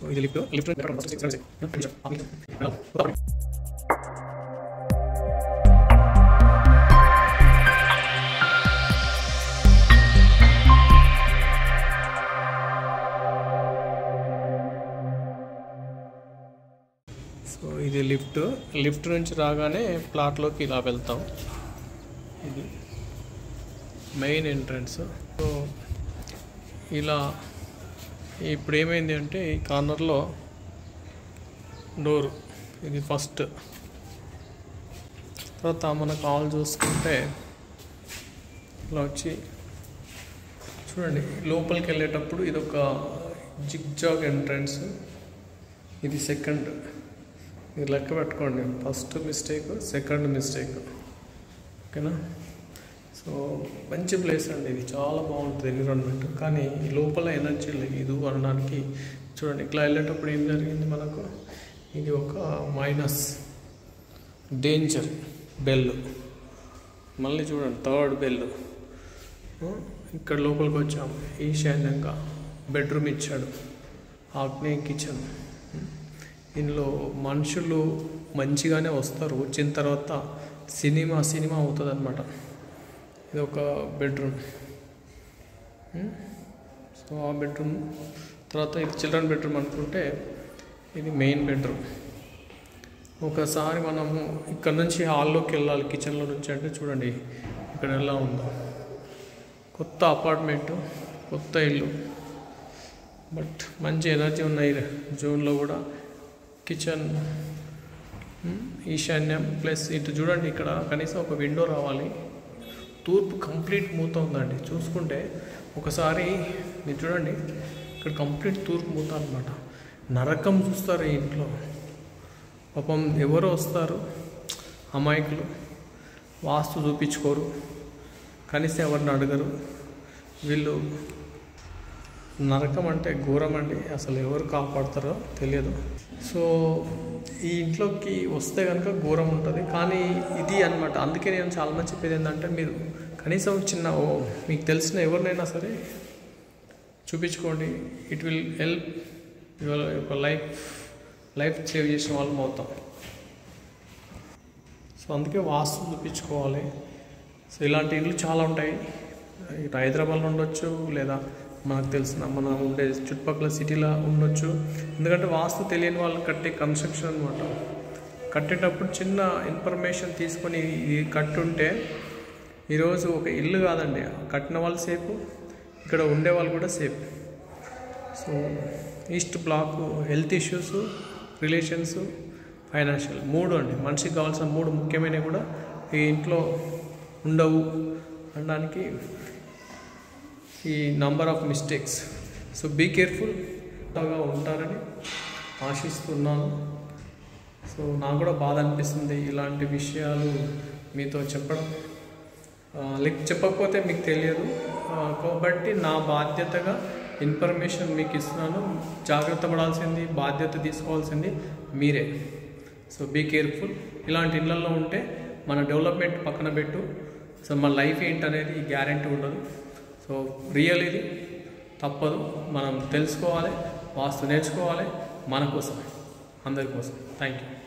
So ఇది lift so ఇది lift నుంచి రాగానే ప్లాట్లోకి ఇలా వెళ్తాం. ఇది మెయిన్ ఎంట్రన్స్. సో ఇలా ఇప్పుడు ఏమైంది అంటే ఈ కార్నర్లో డోరు, ఇది ఫస్ట్. తర్వాత మనకు హాల్ చూసుకుంటే ఇలా వచ్చి చూడండి, లోపలికి వెళ్ళేటప్పుడు ఇది ఒక జిగ్జాగ్ ఎంట్రన్స్, ఇది సెకండ్. మీరు లెక్క పెట్టుకోండి, ఫస్ట్ మిస్టేక్, సెకండ్ మిస్టేక్, ఓకేనా. సో మంచి ప్లేస్ అండి, ఇది చాలా బాగుంటుంది ఎన్విరాన్మెంట్. కానీ లోపల ఎనర్జీ లేదు అనడానికి చూడండి, ఇట్లా వెళ్ళేటప్పుడు ఏం జరిగింది మనకు, ఇది ఒక మైనస్ డేంజర్ బెల్. మళ్ళీ చూడండి థర్డ్ బెల్. ఇక్కడ లోపలికి వచ్చాము, ఈశాన్యంగా బెడ్రూమ్ ఇచ్చాడు, ఆగ్నేయ కిచెన్. ఇందులో మనుషులు మంచిగానే వస్తారు, వచ్చిన తర్వాత సినిమా అవుతుంది అన్నమాట. ఇది ఒక బెడ్రూమ్. సో ఆ బెడ్రూమ్ తర్వాత ఇది చిల్డ్రన్ బెడ్రూమ్ అనుకుంటే ఇది మెయిన్ బెడ్రూమ్. ఒకసారి మనము ఇక్కడ నుంచి హాల్లోకి వెళ్ళాలి కిచెన్లో నుంచి అంటే చూడండి ఇక్కడ ఎలా ఉందో. కొత్త అపార్ట్మెంటు, కొత్త ఇల్లు, బట్ మంచి ఎనర్జీ ఉన్నాయి జోన్లో కూడా. కిచెన్ ఈశాన్యం ప్లస్ ఇటు చూడండి, ఇక్కడ కనీసం ఒక విండో రావాలి. తూర్పు కంప్లీట్ మూత ఉందండి. చూసుకుంటే ఒకసారి మీరు చూడండి, ఇక్కడ కంప్లీట్ తూర్పు మూత అనమాట. నరకం చూస్తారు ఈ ఇంట్లో. పాపం ఎవరో వస్తారు అమాయకులు, వాస్తు చూపించుకోరు, కనీసం ఎవరిని అడగరు. వీళ్ళు నరకం అంటే ఘోరం అండి, అసలు ఎవరు కాపాడతారో తెలియదు. సో ఈ ఇంట్లోకి వస్తే కనుక ఘోరం ఉంటుంది. కానీ ఇది అనమాట. అందుకే నేను చాలామంది చెప్పేది ఏంటంటే, మీరు కనీసం చిన్న మీకు తెలిసిన ఎవరినైనా సరే చూపించుకోండి. It will help your life save చేసిన వాళ్ళం అవుతాం. సో అందుకే వాస్తు చూపించుకోవాలి. సో ఇలాంటి ఇల్లు చాలా ఉంటాయి, ఇటు హైదరాబాద్లో ఉండొచ్చు, లేదా మనకు తెలిసిన మన ఉండే చుట్టుపక్కల సిటీలో ఉండొచ్చు. ఎందుకంటే వాస్తు తెలియని వాళ్ళు కట్టే కన్స్ట్రక్షన్ అనమాట. కట్టేటప్పుడు చిన్న ఇన్ఫర్మేషన్ తీసుకొని ఇది కట్టుంటే ఈరోజు ఒక ఇల్లు కాదండి, కట్టిన వాళ్ళు సేఫ్, ఇక్కడ ఉండేవాళ్ళు కూడా safe. So east block health issues, relations, financial, మూడు అండి. మనిషికి కావాల్సిన మూడు ముఖ్యమైనవి కూడా ఈ ఇంట్లో ఉండవు అనడానికి ఈ number of mistakes. So be careful గా ఉంటారని ఆశిస్తున్నాను. సో నాకు కూడా బాధ అనిపిస్తుంది ఇలాంటి విషయాలు మీతో చెప్పడం. చెప్పకపోతే మీకు తెలియదు కాబట్టి నా బాధ్యతగా ఇన్ఫర్మేషన్ మీకు ఇస్తున్నాను. జాగ్రత్త పడాల్సింది, బాధ్యత తీసుకోవాల్సింది మీరే. So be careful. ఇలాంటి ఇళ్ళల్లో ఉంటే మన డెవలప్మెంట్ పక్కన పెట్టు, సో మన లైఫ్ ఏంటనేది గ్యారెంటీ ఉండదు. సో రియల్ ఇది తప్పదు, మనం తెలుసుకోవాలి, వాస్తు నేర్చుకోవాలి, మన కోసం, అందరి కోసం. Thank you.